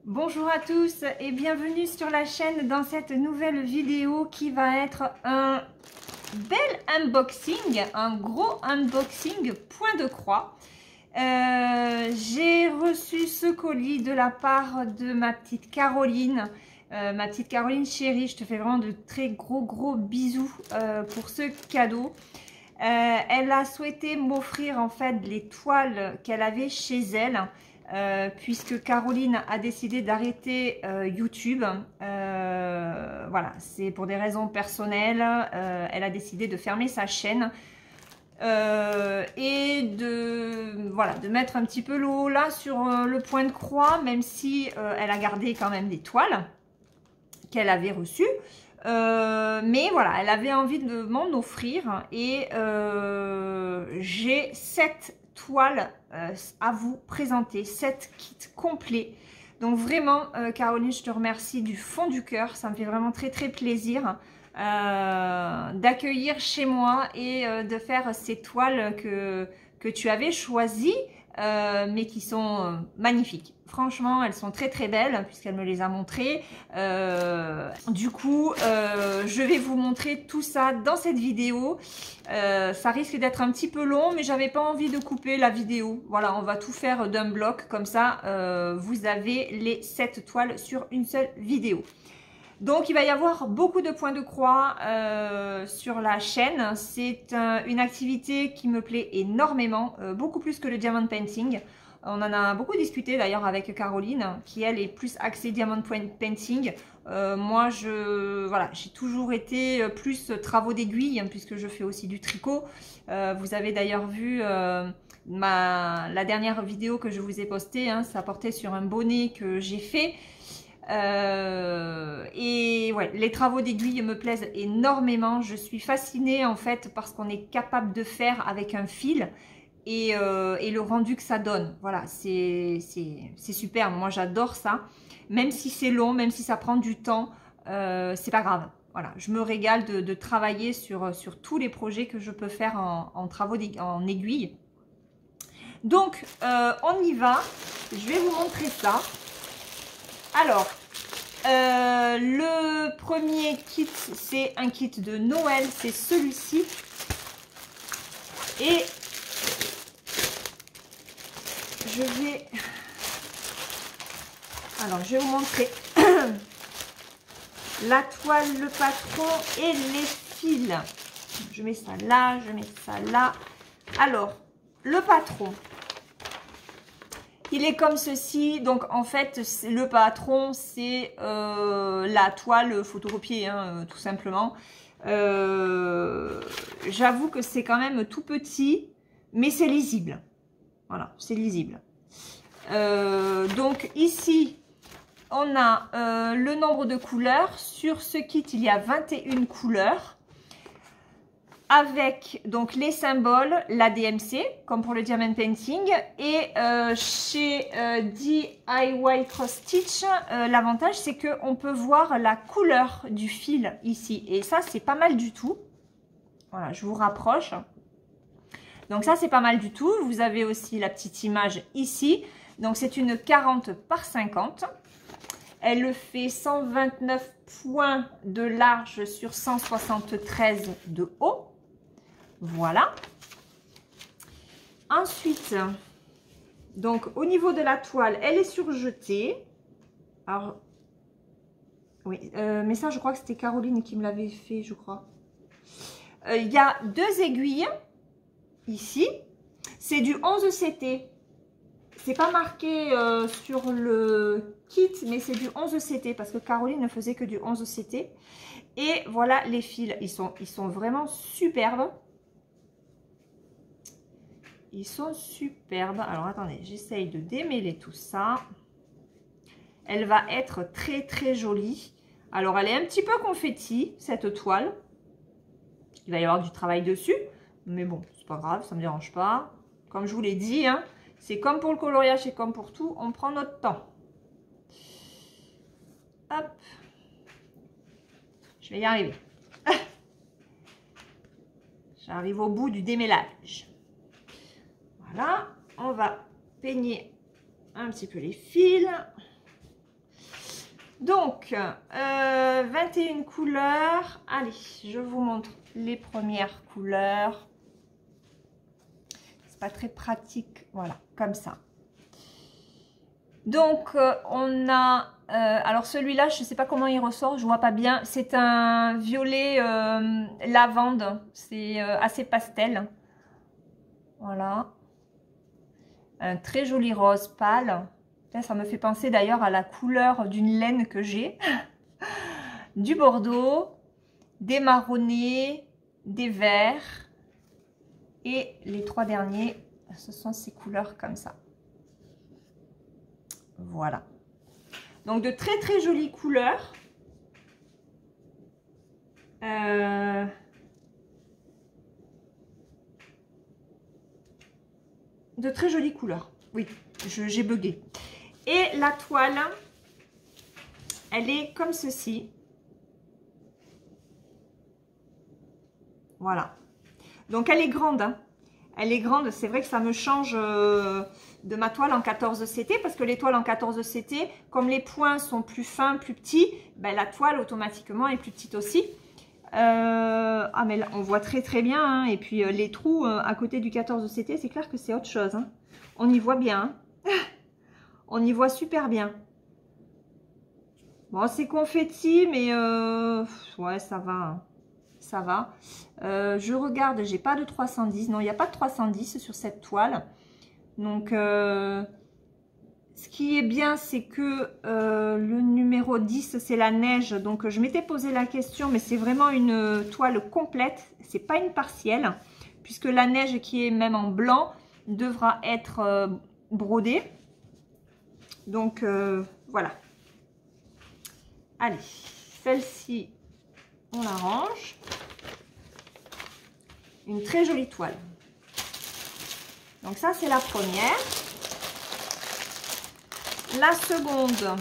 Bonjour à tous et bienvenue sur la chaîne dans cette nouvelle vidéo qui va être un bel unboxing, un gros unboxing point de croix. J'ai reçu ce colis de la part de ma petite Caroline. Ma petite Caroline chérie, je te fais vraiment de très gros bisous pour ce cadeau. Elle a souhaité m'offrir en fait les toiles qu'elle avait chez elle. Puisque Caroline a décidé d'arrêter YouTube. Voilà, c'est pour des raisons personnelles. Elle a décidé de fermer sa chaîne et de mettre un petit peu le haut là sur le point de croix, même si elle a gardé quand même des toiles qu'elle avait reçues. Mais voilà, elle avait envie de m'en offrir et j'ai 7 toiles à vous présenter, 7 kits complets. Donc vraiment, Caroline, je te remercie du fond du cœur. Ça me fait vraiment très plaisir d'accueillir chez moi et de faire ces toiles que tu avais choisies, mais qui sont magnifiques. Franchement, elles sont très belles puisqu'elle me les a montrées. Du coup, je vais vous montrer tout ça dans cette vidéo. Ça risque d'être un petit peu long, mais j'avais pas envie de couper la vidéo. Voilà, on va tout faire d'un bloc. Comme ça, vous avez les 7 toiles sur une seule vidéo. Donc, il va y avoir beaucoup de points de croix sur la chaîne. C'est une activité qui me plaît énormément, beaucoup plus que le diamond painting. On en a beaucoup discuté d'ailleurs avec Caroline, qui elle est plus axée diamond painting. Moi, j'ai toujours été plus travaux d'aiguille, puisque je fais aussi du tricot. Vous avez d'ailleurs vu la dernière vidéo que je vous ai postée, hein, ça portait sur un bonnet que j'ai fait. Et ouais, les travaux d'aiguille me plaisent énormément. Je suis fascinée en fait par ce qu'on est capable de faire avec un fil et le rendu que ça donne. Voilà, c'est super. Moi, j'adore ça. Même si c'est long, même si ça prend du temps, c'est pas grave. Voilà, je me régale de travailler sur tous les projets que je peux faire en travaux en aiguille. Donc, on y va. Je vais vous montrer ça. Alors, le premier kit, c'est un kit de Noël, c'est celui-ci. Et je vais vous montrer la toile, le patron et les fils. Je mets ça là, je mets ça là. Alors, le patron. Il est comme ceci, donc en fait le patron c'est la toile photocopiée, hein, tout simplement. J'avoue que c'est quand même tout petit, mais c'est lisible. Voilà, c'est lisible. Donc ici, on a le nombre de couleurs. Sur ce kit, il y a 21 couleurs. Avec donc les symboles, la DMC, comme pour le diamond painting. Et chez DIY Cross Stitch, l'avantage c'est qu'on peut voir la couleur du fil ici. Et ça, c'est pas mal du tout. Voilà, je vous rapproche. Donc ça, c'est pas mal du tout. Vous avez aussi la petite image ici. Donc c'est une 40 par 50. Elle fait 129 points de large sur 173 de haut. Voilà. Ensuite, donc au niveau de la toile, elle est surjetée. Alors, oui, mais ça, je crois que c'était Caroline qui me l'avait fait, je crois. Il y a 2 aiguilles ici. C'est du 11 CT. C'est pas marqué sur le kit, mais c'est du 11 CT parce que Caroline ne faisait que du 11 CT. Et voilà les fils. Ils sont vraiment superbes. Ils sont superbes. Alors, attendez, j'essaye de démêler tout ça. Elle va être très jolie. Alors, elle est un petit peu confetti, cette toile. Il va y avoir du travail dessus. Mais bon, c'est pas grave, ça ne me dérange pas. Comme je vous l'ai dit, hein, c'est comme pour le coloriage et comme pour tout, on prend notre temps. Hop. Je vais y arriver. J'arrive au bout du démêlage. Voilà, on va peigner un petit peu les fils. Donc, 21 couleurs. Allez, je vous montre les premières couleurs. C'est pas très pratique. Voilà, comme ça. Donc, on a... alors, celui-là, je ne sais pas comment il ressort. Je vois pas bien. C'est un violet lavande. C'est assez pastel. Voilà. Un très joli rose pâle. Ça me fait penser d'ailleurs à la couleur d'une laine que j'ai. Du bordeaux, des marronnés, des verts. Et les trois derniers, ce sont ces couleurs comme ça. Voilà. Donc de très très jolies couleurs. De très jolies couleurs. Oui, j'ai bugué. Et la toile, elle est comme ceci. Voilà. Donc elle est grande. Hein. Elle est grande. C'est vrai que ça me change de ma toile en 14 CT. Parce que les toiles en 14 CT, comme les points sont plus fins, plus petits, ben, la toile automatiquement est plus petite aussi. Ah mais là, on voit très très bien. Hein. Et puis les trous à côté du 14 CT, c'est clair que c'est autre chose. Hein. On y voit bien. Hein. On y voit super bien. Bon, c'est confetti, mais ouais, ça va. Hein. Ça va. Je regarde, j'ai pas de 310. Non, il n'y a pas de 310 sur cette toile. Donc, ce qui est bien, c'est que le numéro 10, c'est la neige. Donc, je m'étais posé la question, mais c'est vraiment une toile complète. C'est pas une partielle, puisque la neige qui est même en blanc devra être brodée. Donc, voilà. Allez, celle-ci, on la range. Une très jolie toile. Donc ça, c'est la première. La seconde,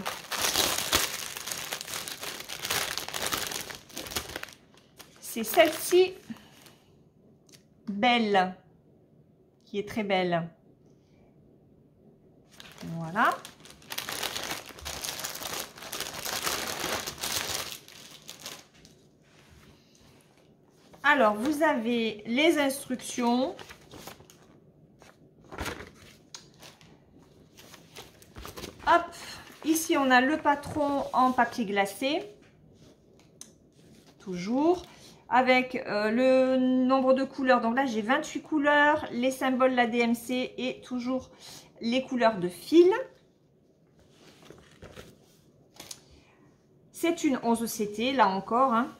c'est celle-ci, belle, qui est très belle. Voilà. Alors, vous avez les instructions. Hop, ici, on a le patron en papier glacé. Toujours. Avec le nombre de couleurs. Donc là, j'ai 28 couleurs. Les symboles, la DMC et toujours les couleurs de fil. C'est une 11 CT, là encore. Hein.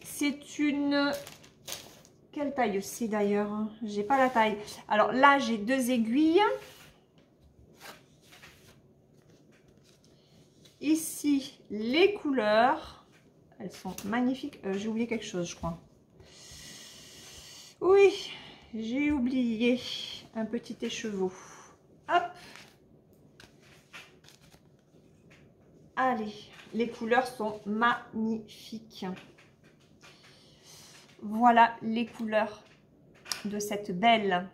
C'est une... Quelle taille c'est d'ailleurs? J'ai pas la taille. Alors là, j'ai deux aiguilles. Ici, les couleurs. Elles sont magnifiques. J'ai oublié quelque chose, je crois. Oui, j'ai oublié un petit écheveau. Hop. Allez, les couleurs sont magnifiques. Voilà les couleurs de cette belle.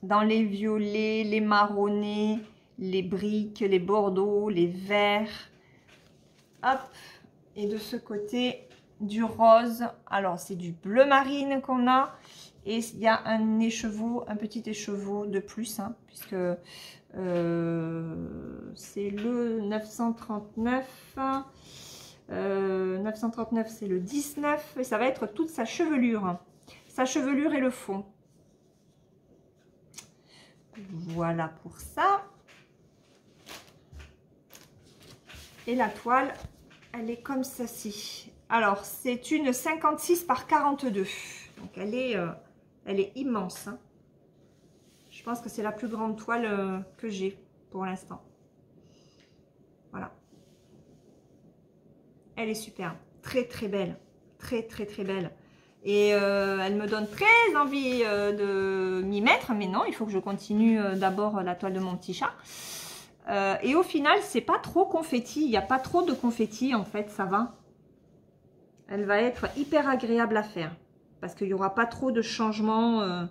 Dans les violets, les marronnés, les briques, les bordeaux, les verts. Hop. Et de ce côté, du rose. Alors, c'est du bleu marine qu'on a. Et il y a un écheveau, un petit écheveau de plus, hein, puisque c'est le 939. 939, c'est le 19. Et ça va être toute sa chevelure. Sa chevelure et le fond. Voilà pour ça. Et la toile, elle est comme ceci. Alors, c'est une 56 par 42. Donc, elle est immense. Hein. Je pense que c'est la plus grande toile que j'ai pour l'instant. Voilà. Elle est superbe. Très, très belle. Très, très, très belle. Et elle me donne très envie de m'y mettre. Mais non, il faut que je continue d'abord la toile de mon petit chat. Et au final, c'est pas trop confetti. Il n'y a pas trop de confetti, en fait. Ça va. Elle va être hyper agréable à faire. Parce qu'il n'y aura pas trop de changements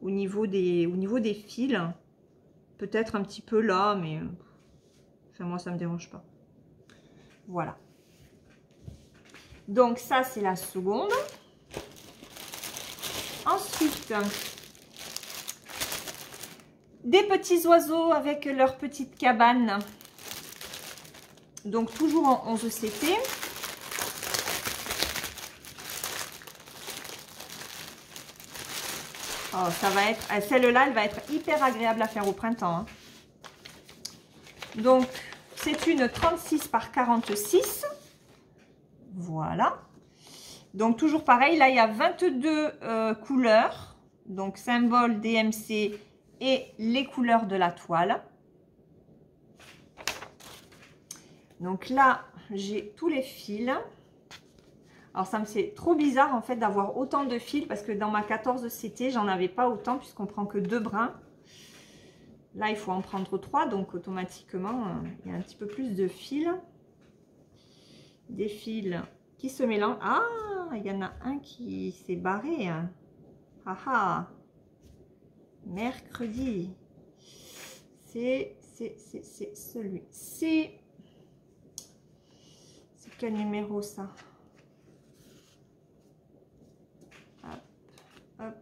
au niveau des fils. Peut-être un petit peu là, mais Enfin, moi, ça me dérange pas. Voilà. Donc, ça, c'est la seconde. Ensuite, des petits oiseaux avec leur petite cabane. Donc, toujours en 11 CT. Oh, ça va être, celle-là, elle va être hyper agréable à faire au printemps. Hein. Donc, c'est une 36 par 46. Voilà. Donc, toujours pareil, là, il y a 22 couleurs. Donc, symbole DMC et les couleurs de la toile. Donc là, j'ai tous les fils. Alors, ça me fait trop bizarre, en fait, d'avoir autant de fils parce que dans ma 14 CT, j'en avais pas autant puisqu'on prend que 2 brins. Là, il faut en prendre 3, donc automatiquement, il y a un petit peu plus de fils. Des fils qui se mélangent. Ah, il y en a un qui s'est barré. Ah ah. Mercredi. C'est celui-ci. C'est quel numéro ça? Hop, hop,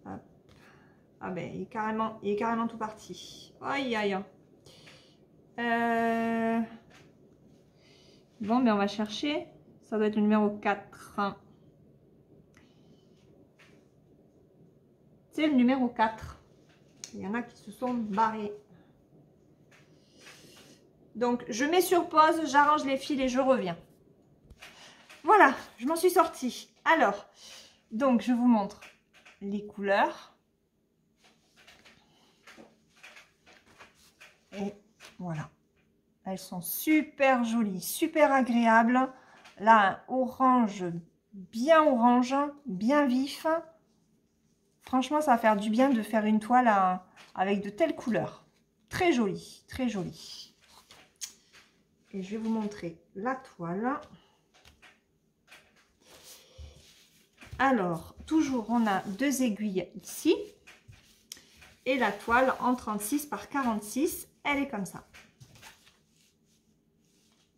hop. Ah ben, il est carrément tout parti. Aïe, aïe. Bon, ben on va chercher. Ça doit être le numéro 4. C'est le numéro 4. Il y en a qui se sont barrés. Donc, je mets sur pause, j'arrange les fils et je reviens. Voilà, je m'en suis sortie. Alors, donc, je vous montre les couleurs. Et voilà. Elles sont super jolies, super agréables. Là, un orange, bien vif. Franchement, ça va faire du bien de faire une toile avec de telles couleurs. Très jolie, très jolie. Et je vais vous montrer la toile. Alors, toujours, on a 2 aiguilles ici. Et la toile en 36 par 46, elle est comme ça.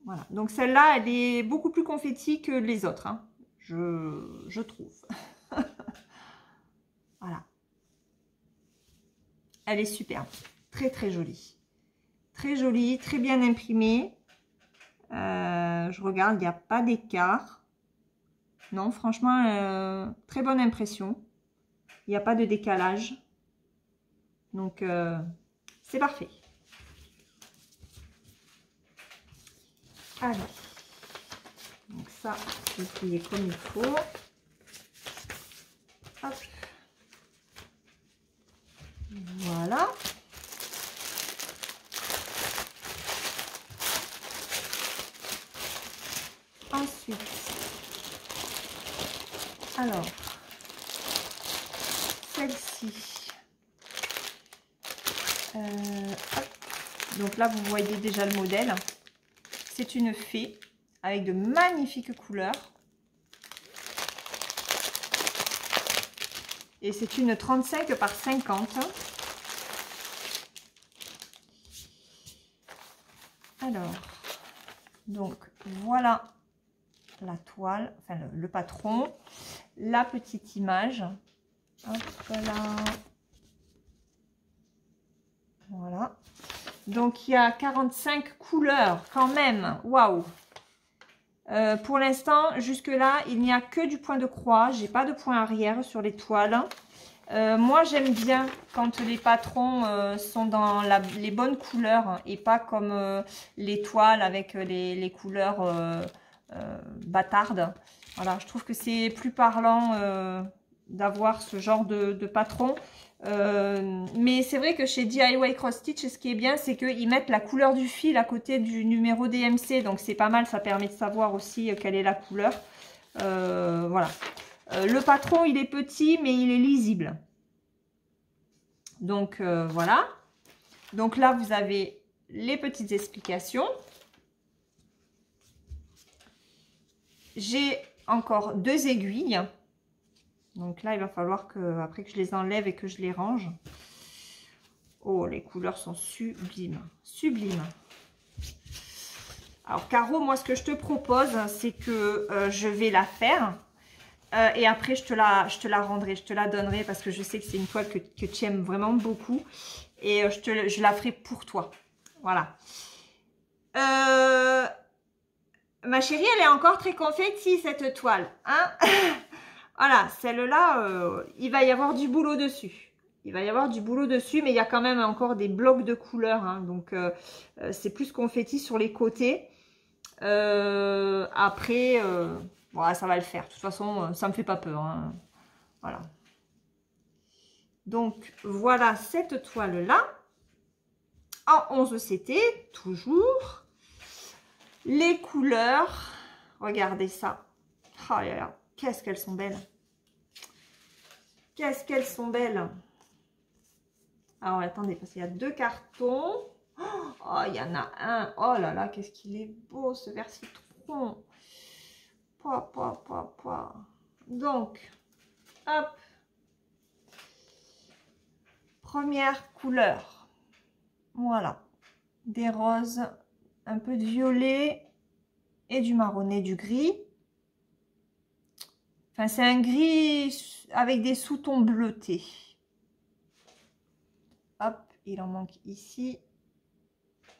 Voilà, donc celle-là, elle est beaucoup plus confetti que les autres, hein, je trouve. Voilà. Elle est superbe, très très jolie. Très jolie, très bien imprimée. Je regarde, il n'y a pas d'écart. Non, franchement, très bonne impression. Il n'y a pas de décalage. Donc, c'est parfait. Allez. Donc ça, je vais plier comme il faut. Hop. Voilà. Ensuite, alors, celle-ci. Donc là, vous voyez déjà le modèle. C'est une fée avec de magnifiques couleurs. Et c'est une 35 par 50. Alors, donc voilà la toile, enfin le patron, la petite image. Hop là. Voilà. Donc il y a 45 couleurs quand même. Waouh! Pour l'instant, jusque là, il n'y a que du point de croix. J'ai pas de point arrière sur les toiles. Moi, j'aime bien quand les patrons sont dans les bonnes couleurs et pas comme les toiles avec les couleurs bâtardes. Voilà, je trouve que c'est plus parlant d'avoir ce genre de patron. Mais c'est vrai que chez DIY Cross Stitch, ce qui est bien, c'est qu'ils mettent la couleur du fil à côté du numéro DMC. Donc, c'est pas mal, ça permet de savoir aussi quelle est la couleur. Voilà. Le patron, il est petit, mais il est lisible. Donc, voilà. Donc là, vous avez les petites explications. J'ai encore 2 aiguilles. Donc là, il va falloir que, après que je les enlève et que je les range. Oh, les couleurs sont sublimes. Sublimes. Alors, Caro, moi, ce que je te propose, c'est que je vais la faire. Et après, je te la rendrai, je te la donnerai parce que je sais que c'est une toile que tu aimes vraiment beaucoup. Et je la ferai pour toi. Voilà. Ma chérie, elle est encore très confetti, cette toile. Hein. Voilà, celle-là, il va y avoir du boulot dessus. Il va y avoir du boulot dessus, mais il y a quand même encore des blocs de couleurs. Hein, donc, c'est plus confetti sur les côtés. Après, voilà, ça va le faire. De toute façon, ça me fait pas peur. Hein. Voilà. Donc, voilà cette toile-là. En 11 CT, toujours. Les couleurs. Regardez ça. Oh là là, qu'est-ce qu'elles sont belles. Qu'est-ce qu'elles sont belles. Alors, attendez, parce qu'il y a 2 cartons. Oh, il y en a un. Oh là là, qu'est-ce qu'il est beau, ce vert citron. Donc, hop. Première couleur. Voilà. Des roses, un peu de violet et du marronné, du gris. Enfin, c'est un gris avec des sous-tons bleutés. Hop, il en manque ici.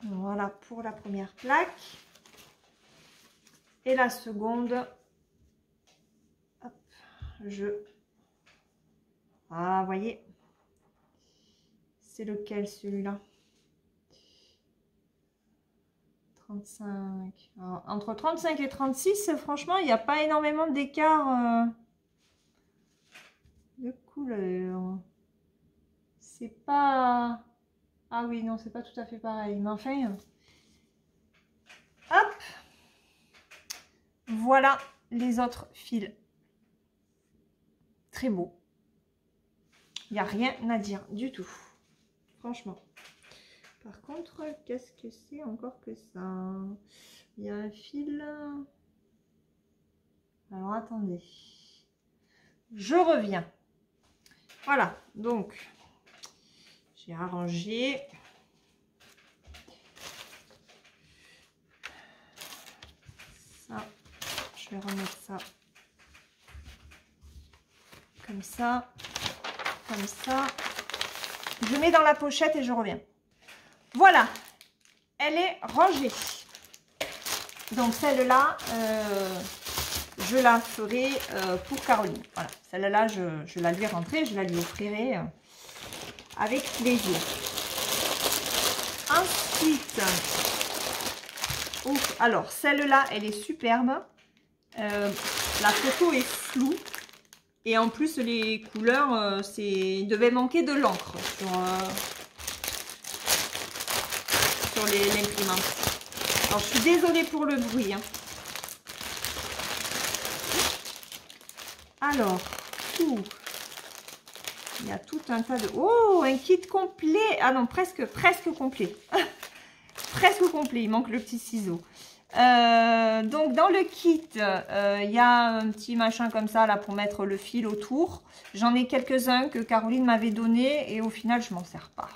Voilà pour la première plaque. Et la seconde, hop, ah, vous voyez, c'est lequel celui-là? 35. Alors, entre 35 et 36, franchement, il n'y a pas énormément d'écart de couleur. C'est pas... Ah oui, non, c'est pas tout à fait pareil. Mais enfin, hop. Voilà les autres fils. Très beau. Il n'y a rien à dire du tout. Franchement. Par contre, qu'est-ce que c'est encore que ça? Il y a un fil. Alors, attendez. Je reviens. Voilà. Donc, j'ai arrangé. Ça. Je vais remettre ça. Comme ça. Comme ça. Je mets dans la pochette et je reviens. Voilà, elle est rangée. Donc celle-là, je la ferai pour Caroline. Voilà, celle-là, je la lui rentrerai, je la lui offrirai avec plaisir. Ensuite, alors celle-là, elle est superbe. La photo est floue. Et en plus, les couleurs, il devait manquer de l'encre sur l'imprimante. Alors, je suis désolée pour le bruit. Hein. Alors, il y a tout un tas de... Oh, un kit complet. Ah non, presque complet. Presque complet, il manque le petit ciseau. Donc dans le kit, il y a un petit machin comme ça là pour mettre le fil autour. J'en ai quelques-uns que Caroline m'avait donné et au final je m'en sers pas.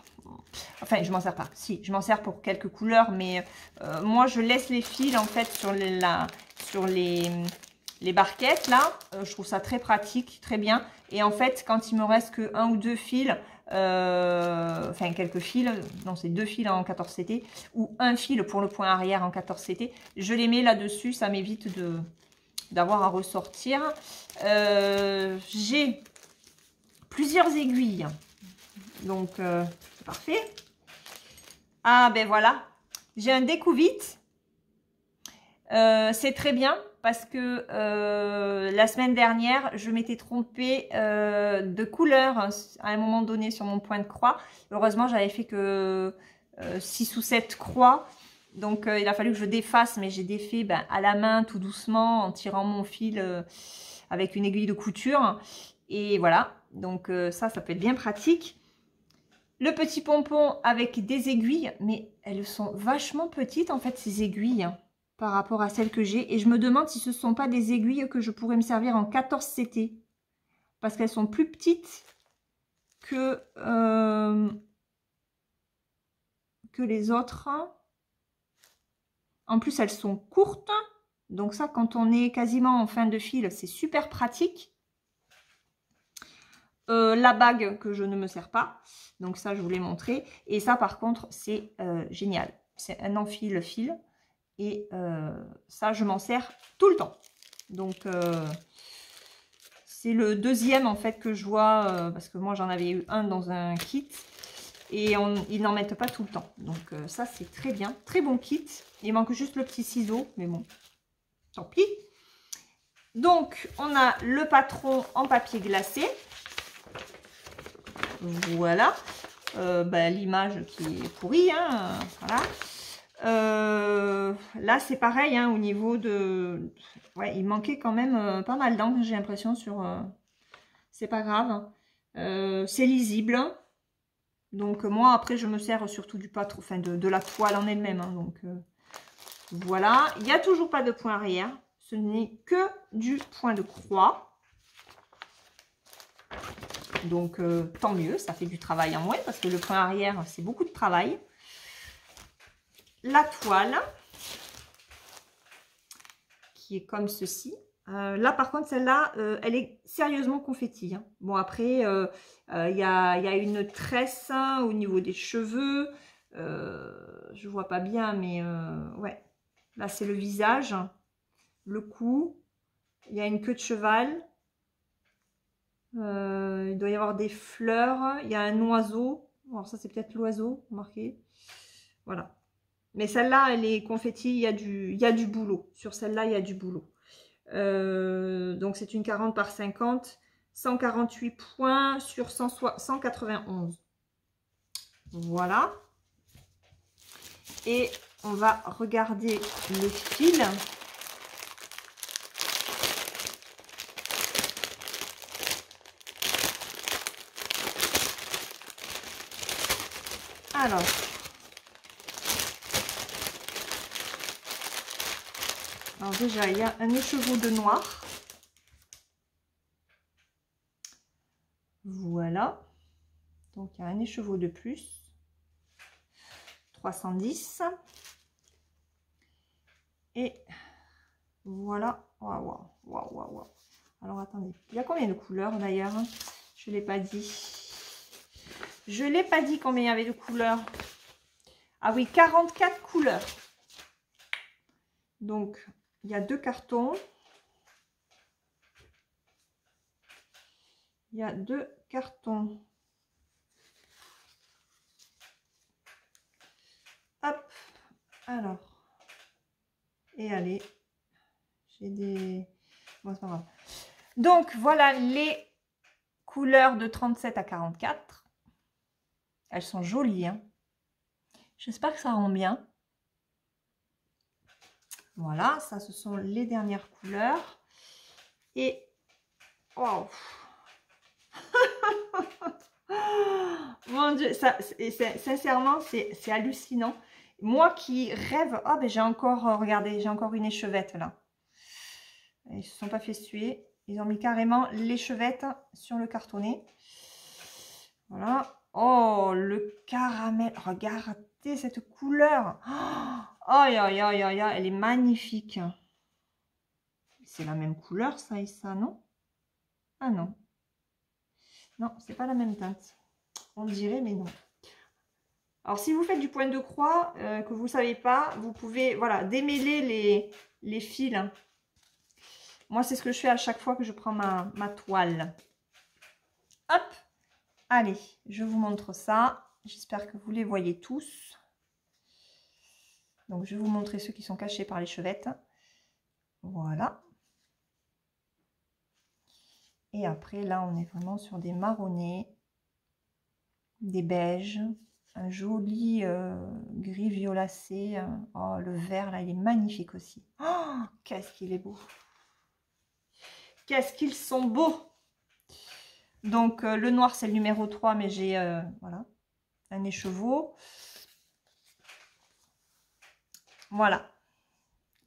Enfin je m'en sers pas, si je m'en sers pour quelques couleurs, mais moi je laisse les fils en fait sur les barquettes là. Je trouve ça très pratique, très bien. Et en fait quand il me reste que 1 ou 2 fils, enfin quelques fils, non c'est 2 fils en 14 CT ou un fil pour le point arrière en 14 CT, je les mets là dessus, ça m'évite d'avoir à ressortir. J'ai plusieurs aiguilles, donc c'est parfait. Ah ben voilà, j'ai un découvite, c'est très bien. Parce que la semaine dernière, je m'étais trompée de couleur à un moment donné sur mon point de croix. Heureusement, j'avais fait que 6 ou 7 croix. Donc, il a fallu que je défasse, mais j'ai défait à la main tout doucement en tirant mon fil avec une aiguille de couture. Et voilà, donc ça peut être bien pratique. Le petit pompon avec des aiguilles, mais elles sont vachement petites en fait ces aiguilles. Par rapport à celles que j'ai. Et je me demande si ce ne sont pas des aiguilles que je pourrais me servir en 14 CT. Parce qu'elles sont plus petites que que les autres. En plus, elles sont courtes. Donc ça, quand on est quasiment en fin de fil, c'est super pratique. La bague que je ne me sers pas. Donc ça, je vous l'ai montré. Et ça, par contre, c'est génial. C'est un enfile-fil. Et ça, je m'en sers tout le temps. Donc, c'est le deuxième, en fait, que je vois. Parce que moi, j'en avais eu un dans un kit. Et ils n'en mettent pas tout le temps. Donc, ça, c'est très bien. Très bon kit. Il manque juste le petit ciseau. Mais bon, tant pis. Donc, on a le patron en papier glacé. Voilà. L'image qui est pourrie. Hein, voilà. Là, c'est pareil. Hein, au niveau de... Ouais, il manquait quand même pas mal d'encre, j'ai l'impression, sur... C'est pas grave. C'est lisible. Donc, moi, après, je me sers surtout du patron, enfin, de la toile en elle-même. Hein, donc, voilà. Il n'y a toujours pas de point arrière. Ce n'est que du point de croix. Donc, tant mieux, ça fait du travail en moins parce que le point arrière, c'est beaucoup de travail. La toile, qui est comme ceci. Là, par contre, celle-là, elle est sérieusement confetti. Hein. Bon, après, il y a une tresse hein, au niveau des cheveux. Je vois pas bien, mais ouais. Là, c'est le visage, le cou. Il y a une queue de cheval. Il doit y avoir des fleurs. Il y a un oiseau. Alors ça, c'est peut-être l'oiseau, marqué. Voilà. Mais celle-là, elle est confetti. Il y a du boulot. Sur celle-là, il y a du boulot. Donc, c'est une 40 par 50. 148 points sur 191. Voilà. Et on va regarder le fil. Alors déjà, il y a un écheveau de noir. Voilà. Donc, il y a un écheveau de plus. 310. Et voilà. Waouh, waouh, waouh, waouh. Alors, attendez. Il y a combien de couleurs d'ailleurs? Je ne l'ai pas dit. Je ne l'ai pas dit combien il y avait de couleurs. Ah oui, 44 couleurs. Donc, il y a 2 cartons. Il y a 2 cartons. Hop. Alors. Et allez. J'ai des... Bon, c'est pas grave. Donc, voilà les couleurs de 37 à 44. Elles sont jolies. Hein. J'espère que ça rend bien. Voilà, ça, ce sont les dernières couleurs. Et... Wow. Mon Dieu, ça, sincèrement, c'est hallucinant. Moi qui rêve... Oh, ben j'ai encore, regardez, j'ai encore une échevette là. Ils ne se sont pas fait suer. Ils ont mis carrément l'échevette sur le cartonnet. Voilà. Oh, le caramel. Regardez cette couleur. Oh, aïe, aïe, aïe, aïe, elle est magnifique. C'est la même couleur, ça et ça, non? Ah non. Non, c'est pas la même teinte. On dirait, mais non. Alors, si vous faites du point de croix, que vous ne savez pas, vous pouvez, voilà, démêler les fils. Moi, c'est ce que je fais à chaque fois que je prends ma toile. Hop! Allez, je vous montre ça. J'espère que vous les voyez tous. Donc, je vais vous montrer ceux qui sont cachés par l'échevette. Voilà. Et après, là, on est vraiment sur des marronnés, des beiges, un joli gris violacé. Oh, le vert, là, il est magnifique aussi. Oh, qu'est-ce qu'il est beau! Qu'est-ce qu'ils sont beaux! Donc, le noir, c'est le numéro 3, mais j'ai, voilà, un écheveau. Voilà.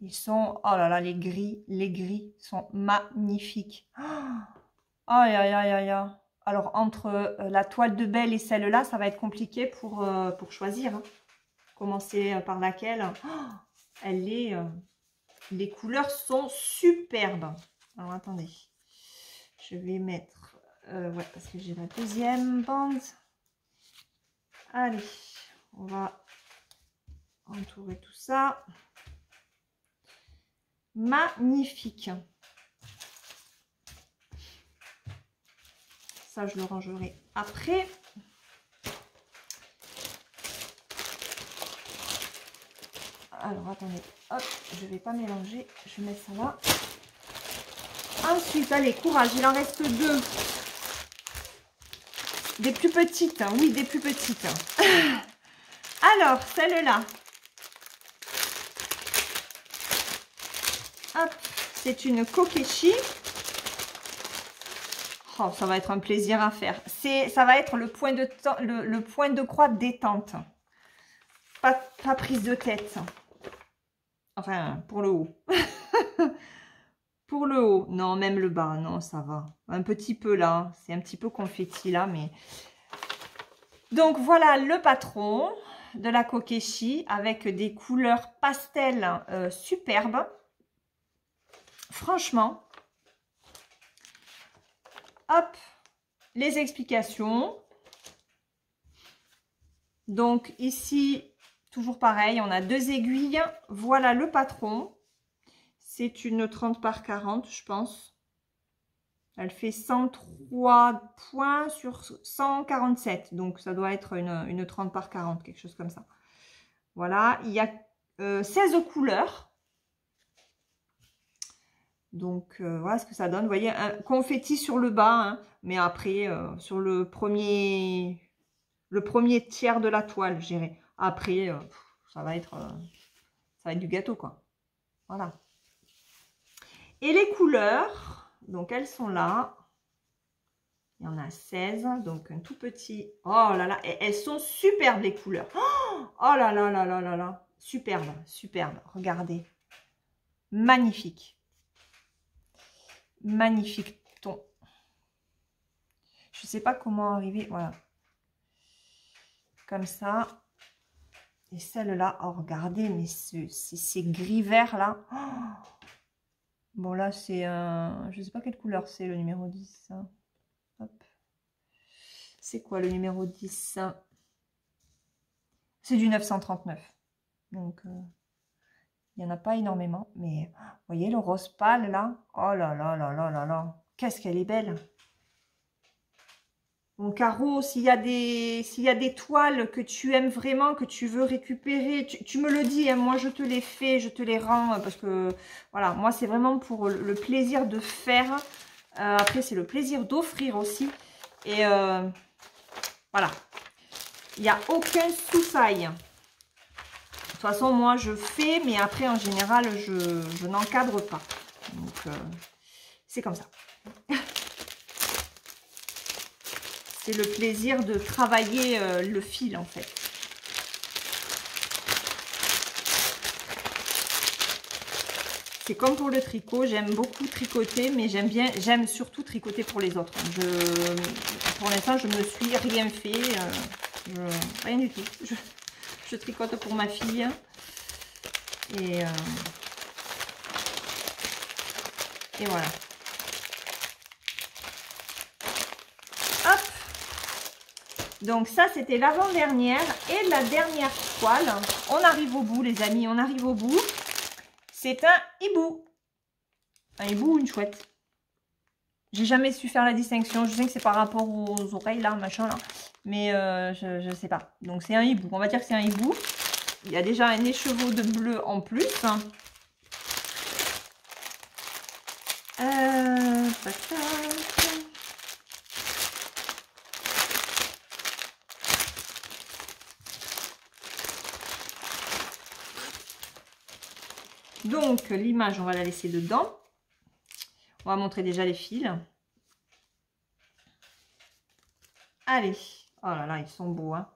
Ils sont, oh là là, les gris sont magnifiques. Oh, aïe, aïe, aïe, aïe. Alors, entre la toile de Belle et celle-là, ça va être compliqué pour choisir. Hein. commencer par laquelle? Oh, les couleurs sont superbes. Alors, attendez. Je vais mettre... ouais, parce que j'ai la deuxième bande. Allez, on va entourer tout ça. Magnifique. Ça, je le rangerai après. Alors, attendez. Hop, je ne vais pas mélanger. Je mets ça là. Ensuite, allez, courage. Il en reste 2. Des plus petites. Hein. Oui, des plus petites. Alors, celle-là. Hop, c'est une Kokeshi. Oh, ça va être un plaisir à faire. Ça va être le point de croix détente. Pas prise de tête. Enfin, pour le haut. Pour le haut. Non, même le bas. Non, ça va. Un petit peu là. C'est un petit peu confetti là, mais... Donc, voilà le patron de la Kokeshi avec des couleurs pastel superbes. Franchement. Hop. Les explications. Donc, ici... Toujours pareil, on a 2 aiguilles. Voilà le patron. C'est une 30 par 40, je pense. Elle fait 103 points sur 147. Donc, ça doit être une 30 par 40, quelque chose comme ça. Voilà, il y a 16 couleurs. Donc, voilà ce que ça donne. Vous voyez, un confetti sur le bas. Hein, mais après, sur le premier tiers de la toile, je dirais. Après, ça va être du gâteau, quoi. Voilà. Et les couleurs, donc elles sont là. Il y en a 16, donc un tout petit. Oh là là, et elles sont superbes les couleurs. Oh là là là là là là. Superbe, superbe. Regardez. Magnifique. Magnifique ton. Je ne sais pas comment arriver. Voilà. Comme ça. Et celle-là, oh regardez, mais ces gris vert là. Oh, bon là c'est un... Je ne sais pas quelle couleur c'est le numéro 10. Hein. Hop. C'est quoi le numéro 10? C'est du 939. Donc il n'y en a pas énormément. Mais vous voyez le rose pâle là. Oh là là là là là là. Qu'est-ce qu'elle est belle. Mon Caro, s'il y a des toiles que tu aimes vraiment, que tu veux récupérer, tu me le dis, hein, moi je te les fais, je te les rends, parce que voilà, moi c'est vraiment pour le plaisir de faire. Après c'est le plaisir d'offrir aussi. Et voilà, il n'y a aucun sous-saille. De toute façon, moi je fais, mais après en général je n'encadre pas. Donc c'est comme ça. C'est le plaisir de travailler le fil en fait. C'est comme pour le tricot, j'aime beaucoup tricoter, mais j'aime surtout tricoter pour les autres. Pour l'instant, je me suis rien fait, rien du tout. Je tricote pour ma fille. Et voilà. Hop. Donc ça, c'était l'avant-dernière et la dernière toile. On arrive au bout, les amis, on arrive au bout. C'est un hibou. Un hibou ou une chouette. J'ai jamais su faire la distinction. Je sais que c'est par rapport aux oreilles, là, machin, là. Mais je ne sais pas. Donc c'est un hibou. On va dire que c'est un hibou. Il y a déjà un écheveau de bleu en plus. Donc, l'image, on va la laisser dedans. On va montrer déjà les fils. Allez. Oh là là, ils sont beaux. Hein.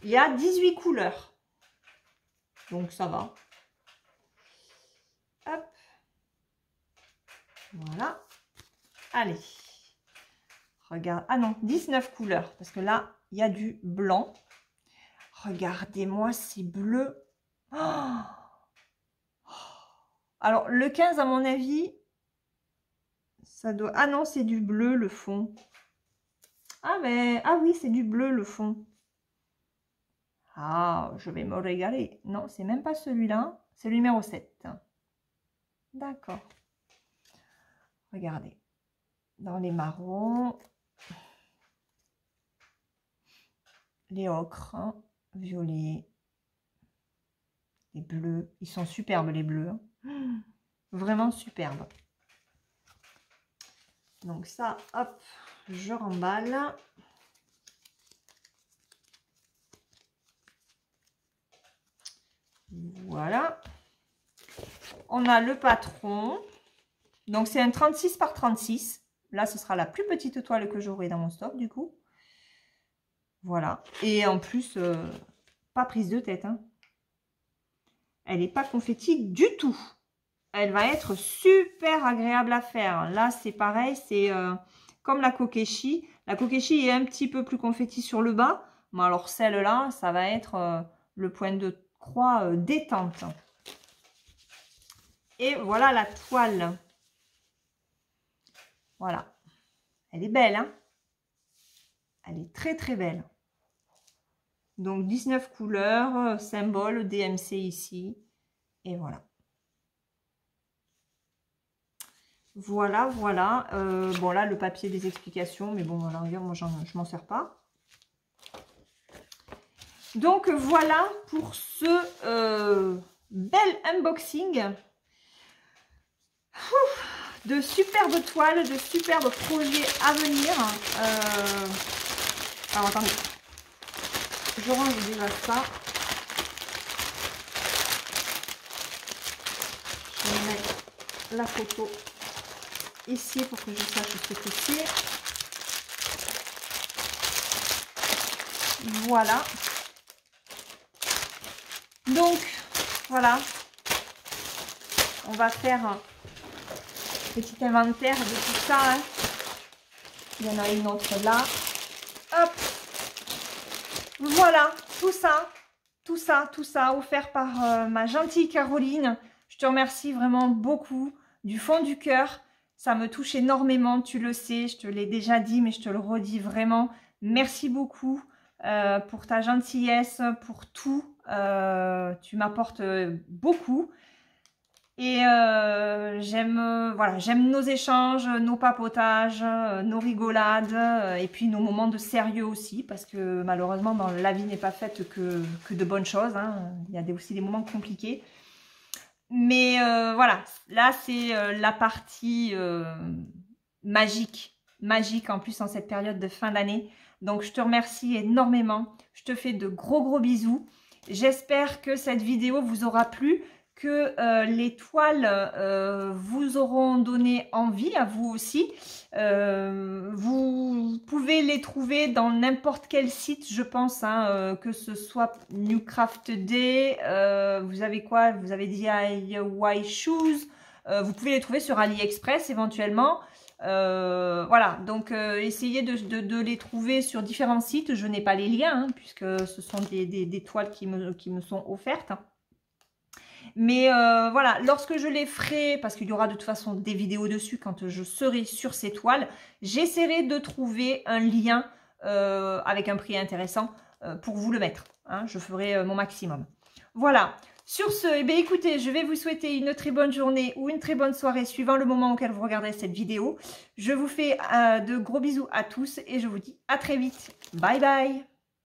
Il y a 18 couleurs. Donc, ça va. Hop. Voilà. Allez. Regarde. Ah non, 19 couleurs. Parce que là, il y a du blanc. regardez-moi ces bleus. Oh. Alors, le 15, à mon avis, ça doit... Ah non, c'est du bleu, le fond. Ah, mais... Ah oui, c'est du bleu, le fond. Ah, je vais me régaler. Non, c'est même pas celui-là. C'est le numéro 7. D'accord. Regardez. Dans les marrons, les ocres, hein, violets, les bleus. Ils sont superbes, les bleus. Hein. Vraiment superbes. Donc ça, hop, je remballe. Voilà. On a le patron. Donc c'est un 36 par 36. Là, ce sera la plus petite toile que j'aurai dans mon stock, du coup. Voilà. Et en plus, pas prise de tête. Hein. Elle n'est pas confetti du tout. Elle va être super agréable à faire. Là, c'est pareil, c'est comme la Kokeshi. La Kokeshi est un petit peu plus confetti sur le bas. Mais alors, celle-là, ça va être le point de croix détente. Et voilà la toile. Voilà. Elle est belle, hein? Elle est très, très belle. Donc, 19 couleurs, symbole DMC ici. Et voilà. Voilà, voilà. Bon, là, le papier des explications. Mais bon, à la rigueur, moi, je m'en sers pas. Donc, voilà pour ce bel unboxing. De superbes toiles, de superbes projets à venir. Alors, attendez. Je range déjà ça. Je vais mettre la photo ici pour que je sache ce que c'est. Voilà. Donc, voilà. On va faire un petit inventaire de tout ça. Hein. Il y en a une autre là. Hop. Voilà, tout ça, offert par ma gentille Caroline. Je te remercie vraiment beaucoup, du fond du cœur. Ça me touche énormément, tu le sais, je te l'ai déjà dit, mais je te le redis vraiment. Merci beaucoup pour ta gentillesse, pour tout. Tu m'apportes beaucoup. Et j'aime voilà, j'aime nos échanges, nos papotages, nos rigolades et puis nos moments de sérieux aussi parce que malheureusement dans la vie n'est pas faite que de bonnes choses. Hein. Il y a aussi des moments compliqués. Mais voilà, là c'est la partie magique en plus en cette période de fin d'année. Donc je te remercie énormément. Je te fais de gros bisous. J'espère que cette vidéo vous aura plu. Que les toiles vous auront donné envie à vous aussi. Vous pouvez les trouver dans n'importe quel site, je pense, hein, que ce soit New Craft Day, vous avez quoi? Vous avez DIY Shoes, vous pouvez les trouver sur AliExpress éventuellement. Voilà, donc essayez de les trouver sur différents sites. Je n'ai pas les liens, hein, puisque ce sont des toiles qui me sont offertes. Mais voilà, lorsque je les ferai, parce qu'il y aura de toute façon des vidéos dessus quand je serai sur ces toiles, j'essaierai de trouver un lien avec un prix intéressant pour vous le mettre. Hein, je ferai mon maximum. Voilà, sur ce, eh bien, écoutez, je vais vous souhaiter une très bonne journée ou une très bonne soirée suivant le moment auquel vous regarderez cette vidéo. Je vous fais de gros bisous à tous et je vous dis à très vite. Bye bye!